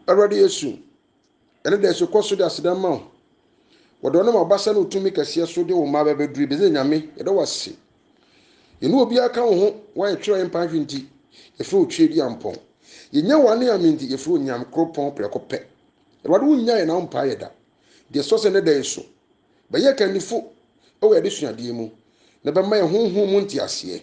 Awurade Yesu ene de so koso de asedama o wodo no mabasa no tumi kase so de wo ma ba beduru be ze nyame ye de wase ye no obi aka wo ho wa ye twere mpa hwinti ye fro otwe di ampon ye nya wane aminti ye fro nyam kropon prekope Awurade wo nya ye na mpa ye da de so se ne de so ba ye kanifo o we de suade mu na ba ma ye honhom mu nti ase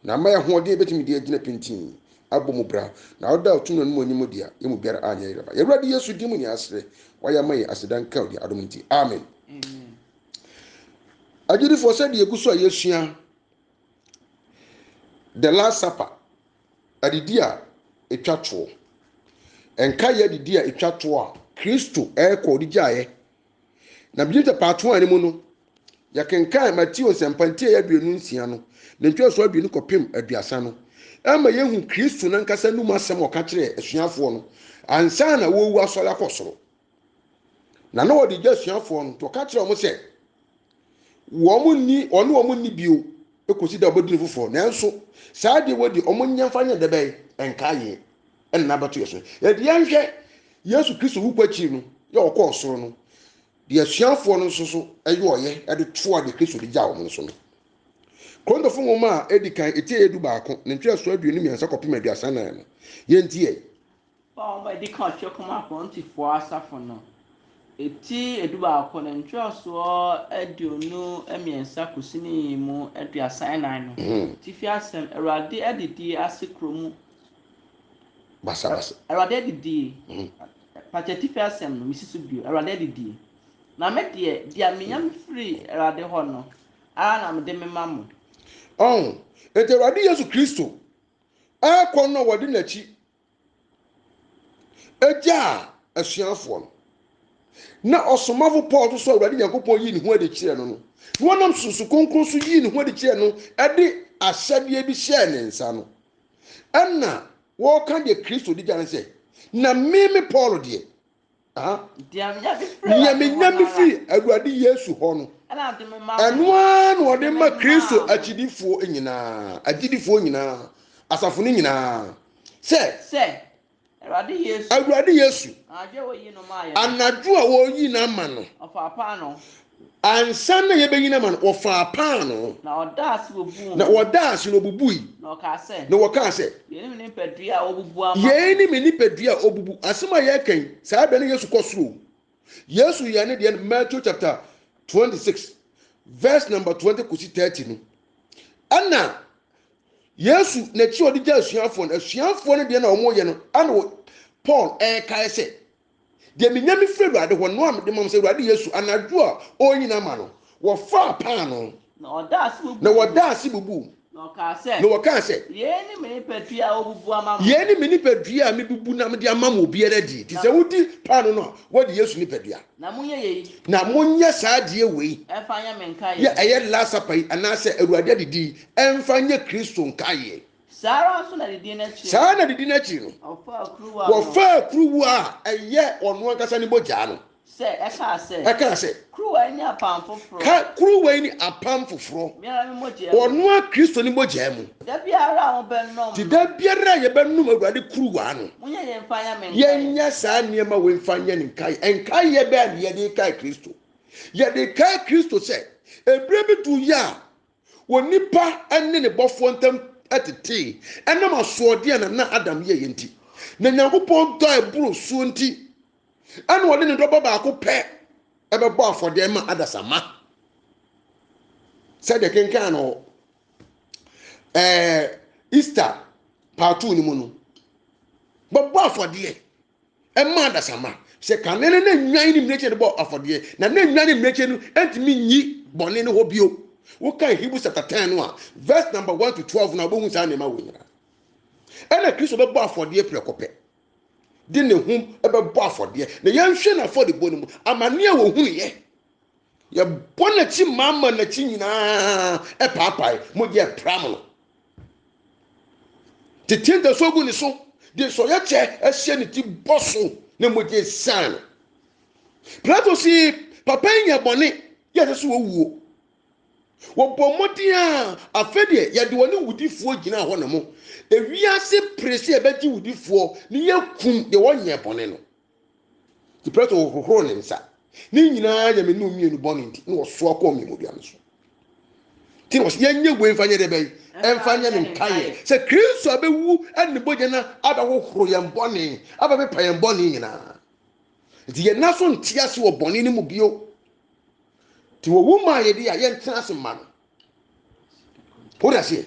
na ma ye ho de betimi de agina pintin abomu bra na oda otuno no monyimu dia yemu biara anya yeba Awurade Yesu dimu ni asre waya mai asedan ka odi adom nti amen. Amen. Agidi for said ye guso yesua the last supper adidi a etwato enka ye adidi a etwato a Kristo ko odi gyae na bidita part 1 ani mu no ya kenkan Matthew sempantie ya duenu nsia no na ntwa so aduenu kopem aduasa no ama yehu Kristo na nkasa num asem oka kire asuafo no ansa na wowu asole akosoro na no odi gya asuafo no to ka kire omo se wo mo ni ono omo ni bio ekosi da obodini fofo nanso saa de wodi omo nyamfa nya de bay enkaye enna bato yeso ya de yanhwe Yesu Kristo wu kwachi no ya okosoro no de asuafo no so ayi oye e de to de Kristo de gya omo so no kondo fun woma edikan etie edu baako ne ntwe so aduenu miansa kopem aduasa na no yentie Ba edikan twe koma akwantifo asafo no eti edu baako ne ntwe so aduonu miansa kusini mu aduasa na no tifi asem Awurade edidi asekromu basa Awurade edidi patetifi asem no misisu bio Awurade edidi na me de dia menyam free Awurade ho no na me de memamu ete Awurade Yesu Kristo akọ no wodi nachi eja asuafo no na osomafo Paul to so Awurade Yakobon yi ne ho ade kire no no wonam susu konkro so yi ne ho ade kire no ade ahyade bi hye ne nsa no enna wo kan de Kristo di gane se na me Paul de dia menya bi free Awurade Yesu ho no enwa no de ma Kristo achidifo nyina agidifo nyina asafo ni nyina se Awurade Yesu anadwo a wo yi na ma no ofa no ansa na ye benyina ma no ofa pa no na odase obu na odase no bubui na woka se ye ni nipadua obubu ama ye ni nipadua obubu asema ye kan saa be na Yesu kosoro Yesu ye ne de Matthew chapter 26 verse number 20 kusi 30 no ana Yesu na chi odi ja asuafo no de na omo ye no ana Paul kai se de menyame frɛ Awurade hɔ no am de mom sɛ Awurade Yesu anadwo a onyina ma no wo fa pa no na odase bubu na woka se ye ni me nipadua obubu ama ye ni me nipadua a me bubu na me de ama mo biara di ti sɛ wodi pa no no wodi Yesu nipadua na munye saa de wei efanya menka ye ya eye la sapai anase Awurade adidi emfanye Kristo nkaye Sara so na didi na chi saa na didi na chi no wofa kruwa a eye ono ankasa ni bogya no se eka se kruwa ni apam foforo kruwa ni apam foforo ono a Kristo ni bogya mu da biara wo bennom ti da biara ye bennom Awurade kruwa no munye ye mfanya menka ye nya saa niema we mfanya ni nkaye enkaye ye be a ye de kai Kristo ye de kai Kristo se ebre bi du ya wonipa ene ne bofo ntam atete enam asoode na Adam ye yenti na Nyankopon do eburu so nti ana wode ne doba ba ko pe ebebo afode ma adasama said the kenkan no Easter part 2 ni mu no babo afode ma adasama se kanene na nwan ni mreche de bo afode na nwan ni mreche no entimi nyi bone ne ho bio wo kan Hebrews chapter 10 no verse number 1 to 12 na bo hu sa na ma wo nyina ena Kristo be bo afode prekope di ne hum ebe bo afode na yanhwe na afode bo no mu amane a wo hu ye ye bona chi mama na chi nyina papai mo je pram no titinda so gu ni so de so ye che ehye ni ti boso na mo je san plato si papa nya bone ye so wo wuo wo bomodi a afede ye de woni wudifuo gina ho na mo ewiase presi ebegi wudifuo ni yakum de wonye bone no the preto hohoro ne nsa ni nyinaa ya me no mienu bɔne nti na wɔso akɔ me modua no so ti no yɛnyɛ we mfa nyɛ de bɛyi ɛmfa nyɛ ne nkaeɛ sɛ Kristo abɛwu ɛne ne bɔgya no abɛhohoro yɛn bɔne abɛpepa yɛn bɔne nyinaa nti yɛn na so nte ase wɔ bɔne no mu bio ti wɔwu ma yɛde a yɛntena ase ma no wo da seɛ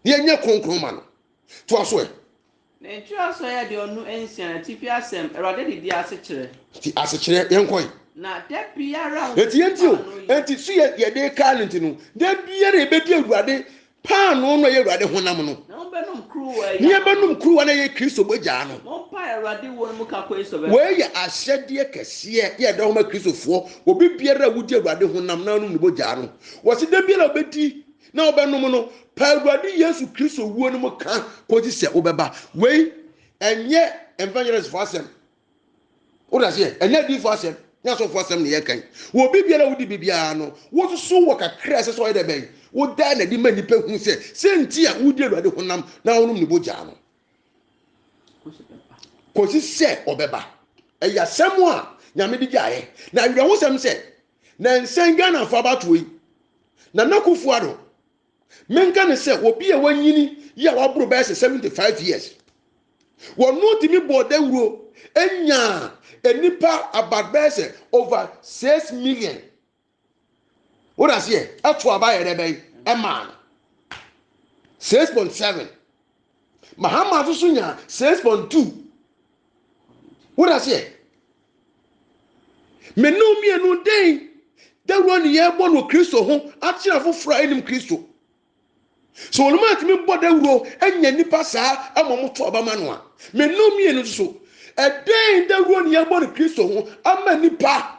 yɛnyɛ kronkron ma no to aso ɛ na etu aso yɛ de ɔno ensia ti fi asɛm Awurade de di ase kyerɛ ti ase kyerɛ yɛn kɔn na da biara eti so yɛde ka no nti no da biara ebedi Awurade paano no yɛ Awurade honam no na ɔbɛnum kuruwa ne yɛbɛnum kuruwa na yɛ Kristo bogya no ɔmpa Awurade wɔ mu kakɔ yi so bɛ wɔyɛ ahyɛdeɛ kɛseɛ yɛ da homa Kristofoɔ obi biara a wodi Awurade honam na anum ne bogya no wɔsi da biara obedi na ɔbɛnum no pa Awurade Yesu Kristo wuo no mu ka kɔti sɛ ɔbɛba wei ɛnyɛ evangelist for asɛm wo da sɛ ɛnyɛ di for asɛm nya so for asɛm ne yɛ kan wo bibiara wodi bibiara no wo so wɔ kakra sɛ so ɔyɛ dɛ bɛn wo da na di ma nipa hu sɛ senti a wodi Awurade honam na wonum ne bogya no kɔsi sɛ ɔbɛba ɛyɛ asɛm a nyame de gyaeɛ na awura ho sɛm sɛ na nsɛn Ghana fa bato yi na nakufo ado menka ne sɛ obi a wanyini yi a waboro bɛyɛ sɛ 75 years wɔno timi bɔ dawuro enya enipa about bɛyɛ sɛ over 6 million wo da seɛ ɛto aba yɛ dɛ bɛyi ɛmaa no 6.7 Mahama so nya 6.2 wo da seɛ menum mienu den dawuro ne yɛ bɔ no Kristo ho akyerɛ foforɔ anim Kristo so olu ma timi bɔ dawuro enya nipa saa ama mo to aba ma no a menum mienu so ɛden dawuro ne yɛ bɔ no Kristo ho ama nipa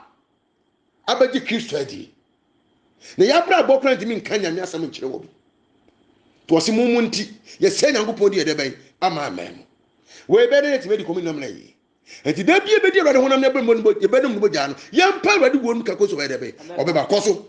abɛgye Kristo adi na yɛabra abɔkora ntimi nka nyame asɛm nkyerɛ wɔ bi to ɔse mu nti yɛsɛ Nyankopɔn de yɛdɛ bɛn ama aman mu wei bɛde yɛtimi di kɔmi nam na yi enti da bia bɛdi Awurade honam na yɛbɛnum no bogya no yɛmpa Awurade wuo no kako so bɛyɛ dɛ bɛn ɔbɛba kɔ so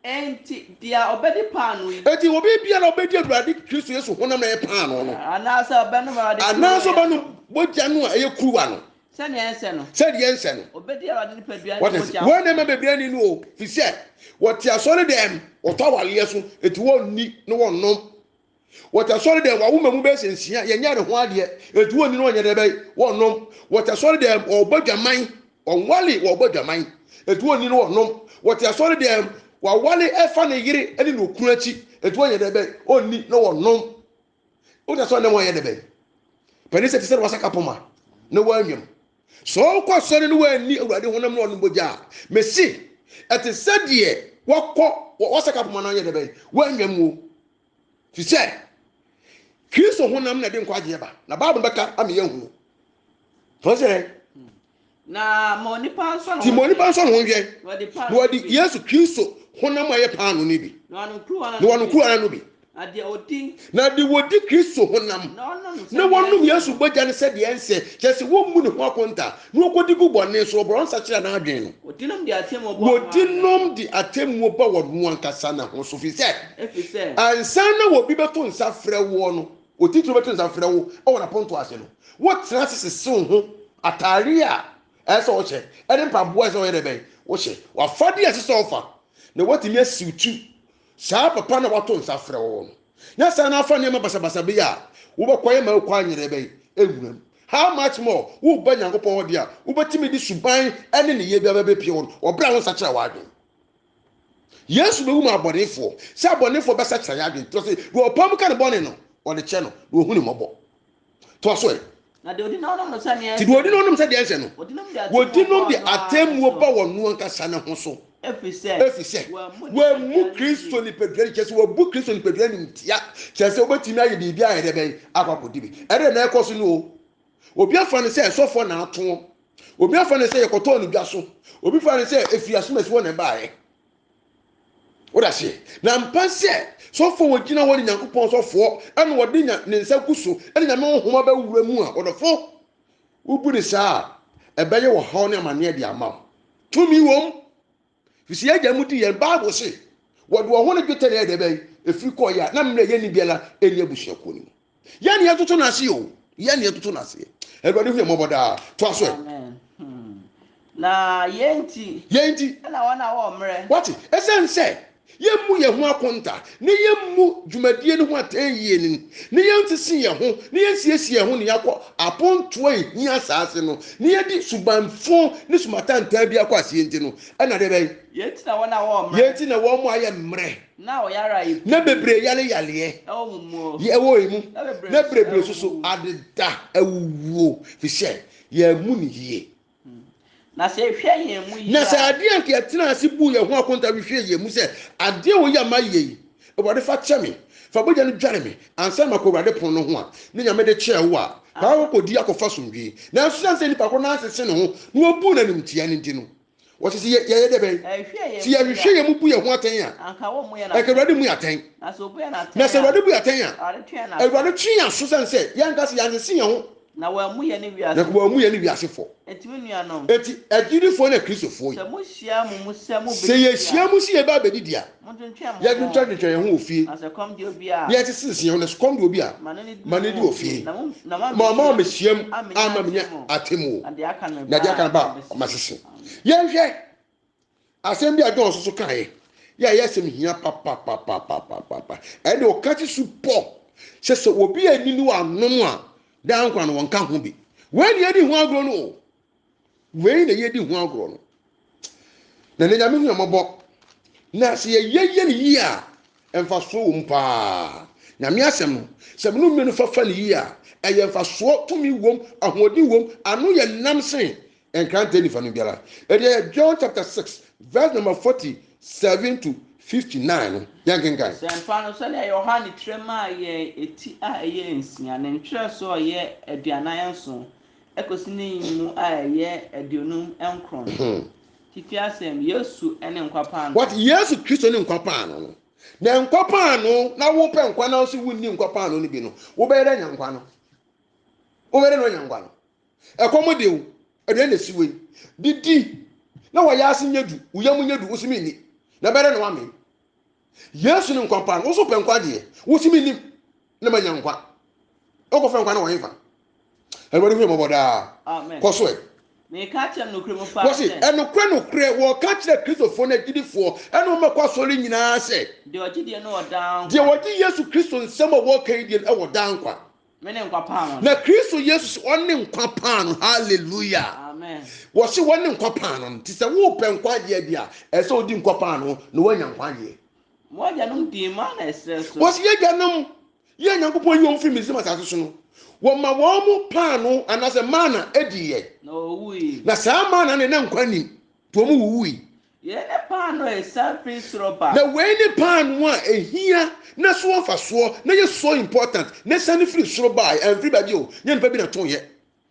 enti dia obedi paano yi enti obi biara obedi Awurade Kristo Yesu honam na yɛ paano no anasa obɛnum Awurade anasa obɛnum bogya no a ɛyɛ kuruwa no sɛdeɛ ɛnsɛ no sɛdeɛ ɛnsɛ no obedi Awurade ne padua ne bogya wɔn na ma bebree ni no o fi sɛ wɔte asɔre dɛm wɔtɔ awaleɛ so eti wɔn ni na wɔn nom wɔte asɔre dɛm wawoma mu bɛyɛ sɛ nsia yɛnyɛ ne ho adeɛ eti wɔn ni na wɔnyɛ dɛ bɛyɛ wɔn nom wɔte asɔre dɛm ɔbɔ dwaman ɔnwale wɔbɔ dwaman eti wɔn ni na wɔn nom wɔte asɔre dɛm wawale ɛfa ne yere ɛne ne okunu akyi eti wɔnyɛ dɛ bɛyɛ ɔnni na wɔn nom wɔte asɔre dɛm wɔnyɛ dɛ bɛyɛ pɛni sɛ te sɛ wɔsɛ kapoma na wɔanyam so ɔkɔ asɔre no wɔanni Awurade honam na ɔno bogya mesi ɛte sɛ deɛ wɔsɛ kapoma na wɔnyɛ dɛ bɛyɛ wɔanyam wo fi sɛ Kristo honam na de nkwagye ba na Bible bɛka ama yɛn hu to sɛ na mo nipa nso no ti mo nipa nso no ho hwɛ wɔde Yesu Kristo honam a yɛ paano ni bi na wɔn kruwa no bi ade odi na de wodi Kristo honam na wɔnum Yesu bogya ne sɛ deɛ ɛnsɛ kyɛse wɔn mu ne ho akonta na wɔkɔdi gu bɔne so ɔbrɔ nsa kyerɛ na adwen no odinom de atemmu ba wɔn mu ankasa na ho so fi sɛ ansa na wɔbi bɛto nsa frɛ wo no otitiro bɛto nsa frɛ wo ɔwɔ na ponto ase no wɔtena sese ho atare a ɛsɛ ɔhyɛ ɛne mpaboa ɛsɛ ɔyɛ dɛ bɛn wɔhyɛ wafade ɛsɛ ɔfa na wɔtumi asiwtu saa papa na wato nsa frɛ wo no nya saa na afa nneɛma basabasa bi a wobɛkɔyɛ ma wokɔ anyerɛ bɛn ewuram how much more wo ba Nyankopɔn hɔ dia wobɛtumi di suban ɛne ne yɛ bi abɛbɛpie wo no ɔbra wo nsa kyerɛ wadwen Yesu bɛwu ma abɔnefoɔ sɛ abɔnefoɔ bɛsa kyerɛ yadwen to sɛ wɔpam ka ne bɔne no ɔde kyɛ no na ohunu mmɔbɔ to so na de odi na ɔnom no sɛ neɛ ti de odi na ɔnom sɛ deɛ ɛnsɛ no odinom de atemmuo ba wɔ no ankasa ne ho so efisɛ wɔmu Kristo nipadua ni kyɛsɛ wɔbu Kristo nipadua ni ntia kyɛsɛ wɔbɛtumi ayɛ biribi ayɛ dɛ bɛn akɔkɔdi bi ɛdɛ na ɛkɔ so no o obi afa ne sɛ ɛsɔfoɔ na ato obi afa ne sɛ yɛkɔtɔɔ no dwa so obi fa ne sɛ efi asomasi wɔ ne baayɛ woda seɛ na mpa sɛ sɔfoɔ wɔ gyina hɔ ne Nyankopɔn sɔfoɔ ɛna wɔde ne nsa gu so ɛne nyame nhoma bɛwura mu a ɔdɔfo wobu ne saa ɛbɛyɛ wɔ haw ne amanneɛ de ama wo tumi wɔm fisi agya mu di yɛn Bible se wɔde wɔn ho ne dwetɛ ne yɛde bɛyi efiri kɔ yɛ a na mmerɛ yɛ ni biara ɛni abusuakuo ne mu yɛn ne yɛtoto n'ase o yɛn ne yɛtoto n'ase Awurade hu yɛ mmɔbɔ daa to aso ɛ na yenti na wana wo mre what essence yemmu ye ho akonta ne yemmu dwumadie ne ho atanyie ne yentisi ye ho ne yensiesie ye ho ne yakọ aponto ehia asase no ne yedi subanfo ne sumatanta bi akọ asienti no na de ben yenti na wana wo mre yenti na wo mu aye mre na oyara yi na bebre yale ye wo emu na bebre soso adeda awuwo fi hye ye mu ne yie na se hwe ye mu yi na se ade anke atena ase bu ye ho akonta hwe ye mu se ade wo ya maye obade fa cheme fa boja no dware me ansa makobade pon no ho a ne nyame de kye wo a ka wo kodi akofa somdwe na so se nipa ko na asese ne ho na obu na nimtia ne ndi no wo se ye de ben si ye hwe ye mu bu ye ho aten a anka wo mu ye na ekewade mu aten na so bu ye na na se wade bu aten a ade twe so se ye nka se ya se ye ho na wa mu ye ne wiase na ko mu ye ne wiase fo etimi nua no eti agirifo na kristofo se mu hia mu se mu be se ye hia mu si ye ba be didia mu twentwe mu ye twentwe ye ho ofie na se kom di obi a ye ti sisi ye ho na kom di obi a mane di ofie ma me hia ama me atemu na de aka ba ma sisi ye hwe asem bi adon so kan ye ye sem hia pa e de o kachi su po se obi ani ni wa nom a dan kwa no won ka ho bi we ni edi ho agro no we ni yedi ho agro no na ne nyame hu ambo na se ye ni yi a emfa so wo mpa nyame asem no se no mmenu fafa ni yi a eye emfa so tumi wom ahodi wom anu ye nam sen enkrante ni fa no biara e John chapter 6 verse number 47 to 59 yankenkan sempa no so le Yohane trema ye eti a ye nsia ne ntwere so ye aduanan nso ekosi ne yimu a ye aduonum enkron tifia sem Yesu ene nkwapa no what Yesu Kristo ne nkwapa no na nkwapa no na wo pe nkwa na so wunni nkwapa no ni bi no wo be re nyankwa no wo be re no nyankwa no ekomo dewu ede na siwe didi na wo ya ase nyedu wo yamu nyedu wo simi ni na be re no wa me Yesu ni nkwapa no so pe nkwa de wo simi ni na manya nkwa o ko fe nkwa na wo yifa everybody fi mo boda amen ko so e me ka chem no kremo fa wo si enokre wo ka kire Kristofo na gidifo eno me kwa so le nyina se de ogide no odan de wogi Yesu Kristo nsem wo kan die e wo dan kwa me ne nkwapa no na Kristo Yesu onne nkwapa no hallelujah amen wo si wonne nkwapa no ti se wo pe nkwa de dia e se odi nkwapa no na wanya nkwa de mo ja no di ma na esreso wo si ye ganam ye nyankopon yom fi mizim asase so no wo ma wo mu paano anase mana ediye no wi na sa mana ne nkwa ni to mu wuwi ye ne paano e surface roba na we ne paano a ehia na so ofa so na ye so important na sane free soro bai en free ba bi o nye nipa bi na ton ye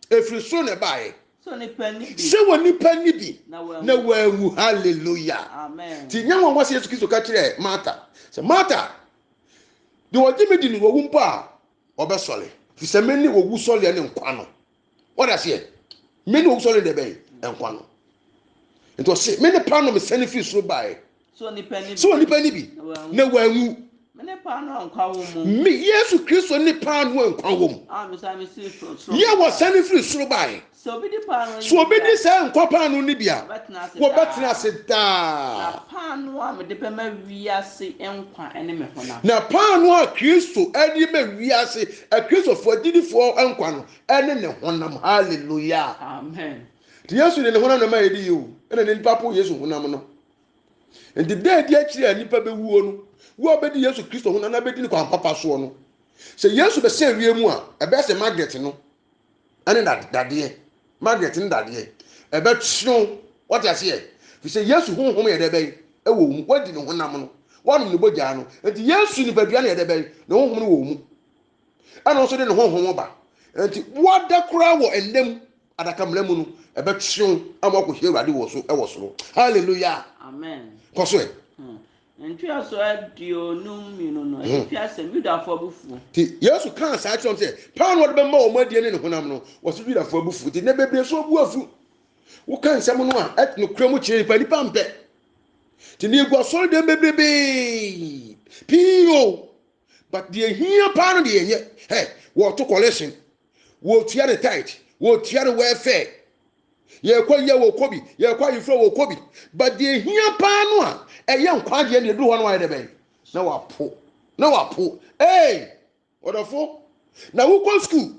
e free soro na bai so ni pani bi se wo nipa ni bi na wa wu hallelujah amen ti nyanwa wase Yesu Kristo ka kire Martha se Martha de wo gimi di ni wo wu mpa obesole fi se meni wo wu sole ne nkwa no what I say meni wo sole de bai nkwa no ento se meni paano me sane free soro bai so ni pani bi na wa wu me ne paano nkwa wo mu me Yesu Kristo ni paano nkwa wo mu me sa me si so ye was sane free soro bai so bi di paano so obi di say nkwa paano ni bia wo betena se na da paano a me de pe ma wiase nkwa ene me hona na paano a Kristo edi be wiase a Kristo fo didifo nkwa no ene ne honam hallelujah amen ti Yesu ne honam na ma edi yo ene ne papo Yesu honam no enti de di akiri a nipa be wuo no wo obedi Yesu Kristo honam na bedi ni kwa papa so no se Yesu be se wie mu a ebe se Margaret no ene dade Margaret ni dade ebe tso what you say fi se Yesu honhom ye de be e wo mu wadi ne honam no wonum ne bogya no enti Yesu ni badua na ye de be ne honhom no wo mu ana so de ne honhom ba enti wada kura wo endem adakamla mu no ebe tso amako hie urade wo so e wo so hallelujah amen ko so e ntwa so aduonum minu no efia se Yudafo abufu ti Yesu kan sa chom se pa no de be ma o madie ne honam no wo so Yudafo abufu ti ne bebre so abu afu wo kan nsem no a et no kura mu chiri pa ni pampe ti ni gwa so de bebrebe pio but the here pa no de yenye hey wo to collection wo tia the tight wo tia the welfare ye kwa ye wo kobi ye kwa yifro wo kobi but the hia pa no a eye nkwaje na edu ho no ayede ben na wapo odofo na wo go school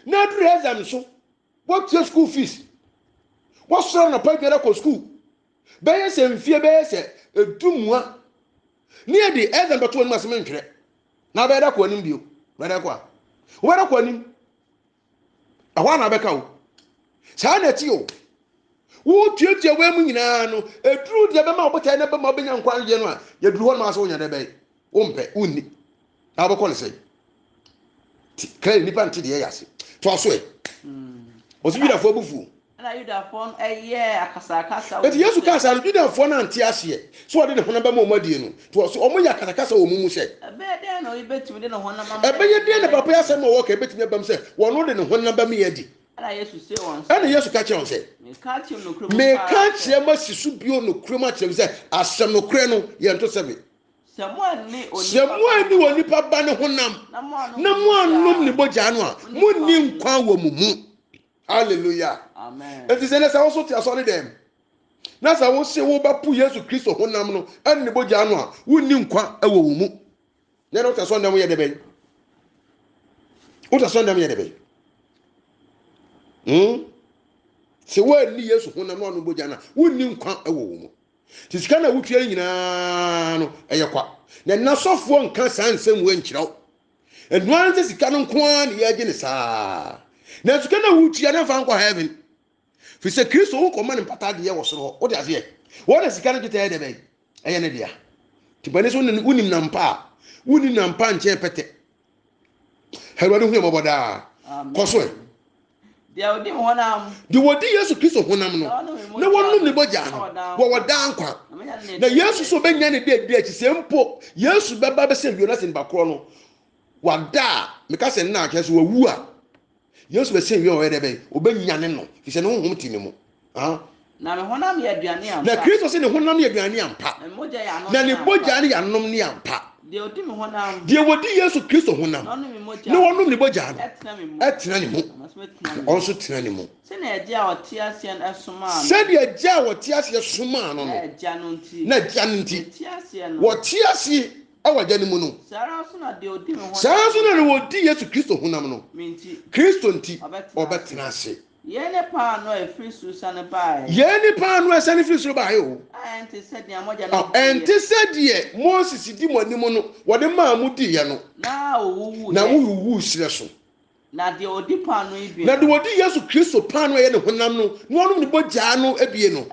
na do exam so what your school fees what so na pa gere ko school be ye se mfie be ye se edumua ni e di exam beto no asem ntwere na be da ko anim bio be da ko a wo da ko anim awa na be ka wo sa na ti o wo tuatua we mu nyina no eduru de be ma obota na be ma obenya nkwanje no a ye duru ho ma so nya de be wo mpe unni na be ko le sei kai nipa nti de yase to so e o si bida fo bufu na yuda fon akasa eti yesu kasa no bida fo na nti ase so ode ne ho na be ma omadi no to so omo ya kasa wo mumu se ebe de no ibetimi de ne ho na ma ebe ye de ne papa ya se ma wo ka ibetimi abam se wo no de ne ho na ba me yadi ana yesu se won ana yesu ka che won se me ka che no kro me ka che ma sisu bio no kro ma che se asem no kre no ye nto sebe Sɛmoa ni wɔ nipa ba ne honam na mo anom ne bogya no a munni nkwa wɔ mu mu hallelujah amen enti sɛ ne sɛ wo so te asɔre dem na sɛ wo se wo ba pu Yesu Kristo honam no ɛne ne bogya no a wunni nkwa wɔ wo mu ne no te asɔre dem yɛ de bɛn wo te asɔre dem yɛ de bɛn sɛ wo ani Yesu honam no ɔno bogya no wunni nkwa wɔ wo mu tisika na wutua nyina no eye kwa na nasofo nka sansem we nkyiraw enuan te sika no nko an ye age ne saa na sika na wutua na fa nkwa heaven fi se Kristo wo koma ne pata de ye wo soro wo de ase wo na sika no gita ye de be eye ne dia ti bane so unim na mpa unim na mpa nche pete herwade hu moboda koso e dia odi honam di wodi Yesu Kristo honam no na wonum ne bogya no wo wodan kwa na Yesu so benya ne de achi sempo Yesu beba be sem bio na sem bakro no wada meka se na akese wawu a Yesu be sem bio we de be obenya ne no fi se no honhom ti ne mu na me honam ye aduane ampa na Kristo se ne honam ye aduane ampa na ne bogya ne yanom ne ampa de odi me honam de wodi Yesu Kristo honam na wonum ne bogya no etena ne mu onso tena ne mu se na eje a oti ase en esoma no se de eje a oti ase soma no no na eja no nti oti ase no woti ase awaja ne mu no sara so na de odi me honam sara so na wodi Yesu Kristo honam no minti Kristo nti obetena ase yene pa no e free susa ne bae yene pa no e sane free susa bae o ente said ya moja no ente said ye Moses di mo anim no wode ma mu di ye no na owu na wu sire so na de odi pa no ibie na de odi Yesu Kristo pa no ye ne honam no no onu ne bogya no ebie no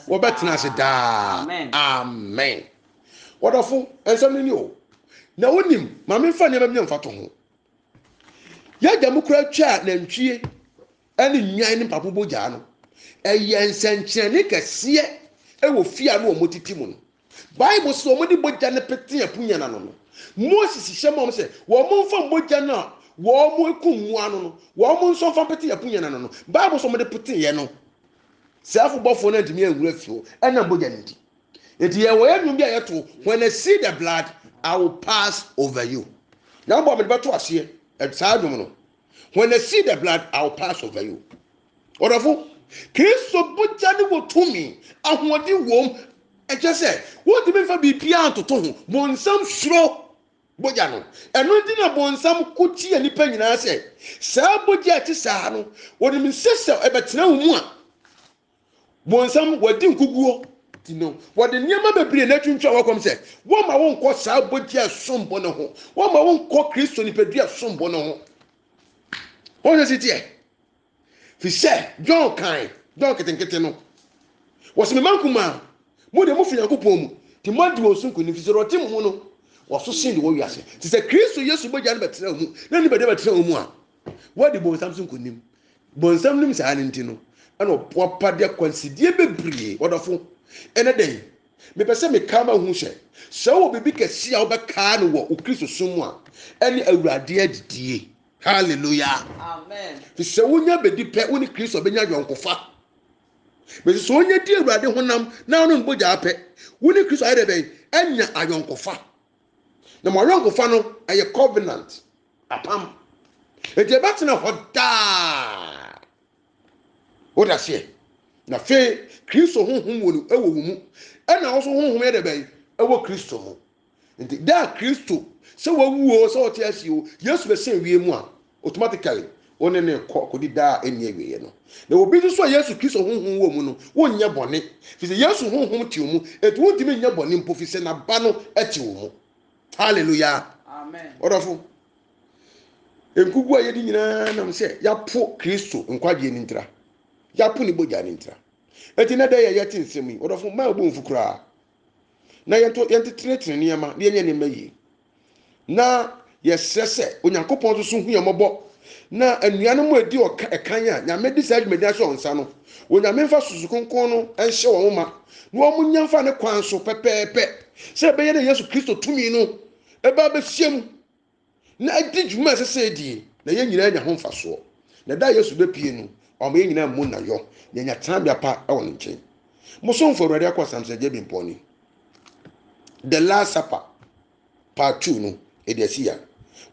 obetena ase da amen wodofo ensam ni o na wonim ma me fa ne ba me mfa to ho ya gya mu kura twa na ntwie ani nwan ne papo bogya no eye nsenkyene kese wo fia no omotiti mu no Bible so omodi bogya ne pete apunya na no Moses hyema se wo mo mfa bogya na wo mo ekum anu no wo mo nso mfa pete apunya na no Bible so omodi pete ye no self bofo na ntimi anwura fio ena bogya ndi eti ye wo enum bia yeto when I see the blood I will pass over you na bo me beto ase e saa dum no when I see the blood I will pass over you odofo Kristo bogya ne wo tumi ahodi wom e je se wo di me fa bibia antoto ho bonsam suro bogya no eno di na bonsam kuti ani pa nyina se saa bogya ti saa no wo di me sese e betena wo mu a bonsam wadi nkuguo ti no wo di niam bebre na twuntwa wakom se wo ma wo nkɔ saa bogya sombo ne ho wo ma wo nkɔ Kristo ni pedua sombo ne ho wo se tie fi se John ketenkete no wo se me mankuma mo de mo fi Yakobon mu ti madi wo sunku ni fi se roti mu no wo so sin de wo wiase ti se Kristo Yesu bogya ne betena mu na ni bede betena mu a wo de bon samson kunim bon sam nim sa ne ntino ana opopa de kwansidie bebre wodofo ene den me pese me kama hu hye se wo bibi kesi a wo be ka no wo Kristo sum a ene awurade adidie hallelujah amen fi se wonya bedi pe woni Kristo benya yonkofa be so wonya di awurade honam na ono mbogya pe woni Kristo ayede be enya ayonkofa na mo ayonkofa no aye covenant apam eti batena hoda oda se na fe Kristo honhom wo no ewo mu ɛna wo so honhom yɛ de bɛn ɛwɔ Kristo mu nti da Kristo sɛ wawu o sɛ ɔte asi o Yesu bɛ sɛ wie mu a automatically one ne kɔdi da eni awie no na obi nso a Yesu Kristo honhom wɔ mu no wonnya bɔne fi sɛ Yesu honhom te wo mu etu wontimi nya bɔne mpo fi sɛ na ba no ɛte wo mu hallelujah amen ɔdɔfo enkugu a yɛdi nyinaa nam sɛ yapo Kristo nkwagye ni ntra yapo ne bogya ni ntra eti na da yɛte nsɛm yi ɔdɔfo ma obo mfukura na yɛnto tenetene nneɛma ne yɛnyɛ nneɛma yi na yɛsrɛ sɛ onyankopɔn so hu yɛmmɔbɔ na anuanom a edi ɛkan a nyame di saa dwumadi ahyɛ wɔn nsa no onyame mfa susu kronkron no ɛnhyɛ wɔn ma na wɔn nya mfa ne kwan so pɛpɛɛpɛ sɛ ɛbɛyɛ na Yesu Kristo tumi no ɛba bɛhyia mu na adi dwuma a ɛsɛ sɛ ɛdie na yɛn nyinaa nya ho mfasoɔ na da Yesu bɛpie no ɔma yɛn nyinaa mu na yɔ na yɛnya tenabea pa ɛwɔ ne nkyɛn mosomfo Awurade akɔ Samsagya bi mpɔni the last supper part 2 no ɛde asi ya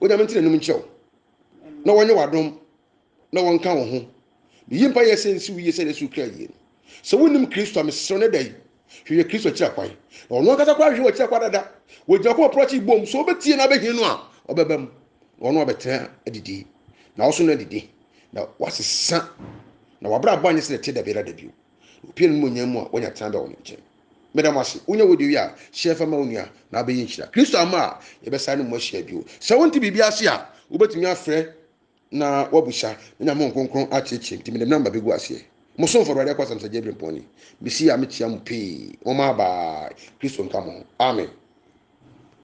onyame ntina num nkyɛw na wɔnyɛ wadom na wɔnka wo ho yi mpa yɛ sɛ nsi wiye sɛ Yesu kra yie no sɛ wonim Kristo a mesrɛ ne dai hwɛ Kristo kyerɛ kwan na ɔno ankasa kwa hwɛ wɔ kyerɛ kwa dada wɔgyina kɔ prɔkye bom so obɛtie na bɛhie no a ɔbɛbam ɔno ɔbɛtena adidi na ɔso no adidi na wasesa na wabra bɔ anyɛ sɛ te da bɛra da bio opie no mu nya mu a wɔnya tena bɛ wɔ ne nkyɛn medam ase wonya wodi wi a hyɛ fa ma wonia na abɛyɛ nhyira Kristo ama a yɛbɛsa ne mu ahyia bio sɛ wonti biribi ase a wobɛtumi afrɛ na wabusa na nyame nkonkron akyekye nti medam namba bɛgu aseɛ mosomfo Awurade akɔ Samsagya bi mpɔni bisi a metia mu pii ɔma ba Kristo nka mo amen